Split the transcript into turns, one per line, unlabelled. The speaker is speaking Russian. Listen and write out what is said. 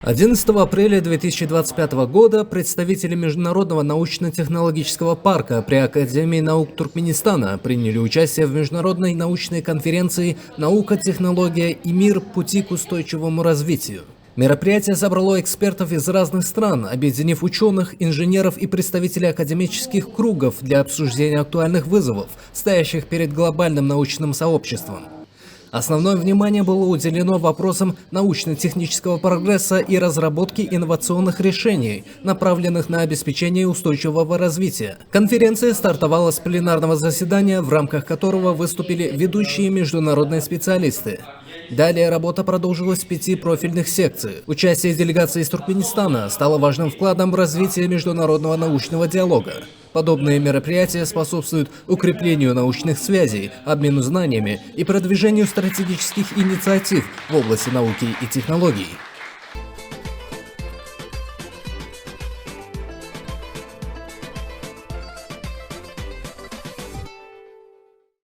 11 апреля 2025 года представители Международного научно-технологического парка при Академии наук Туркменистана приняли участие в международной научной конференции «Наука, технология и мир. Пути к устойчивому развитию». Мероприятие собрало экспертов из разных стран, объединив ученых, инженеров и представителей академических кругов для обсуждения актуальных вызовов, стоящих перед глобальным научным сообществом. Основное внимание было уделено вопросам научно-технического прогресса и разработки инновационных решений, направленных на обеспечение устойчивого развития. Конференция стартовала с пленарного заседания, в рамках которого выступили ведущие международные специалисты. Далее работа продолжилась в 5 профильных секциях. Участие делегации из Туркменистана стало важным вкладом в развитие международного научного диалога. Подобные мероприятия способствуют укреплению научных связей, обмену знаниями и продвижению стратегических инициатив в области науки и технологий.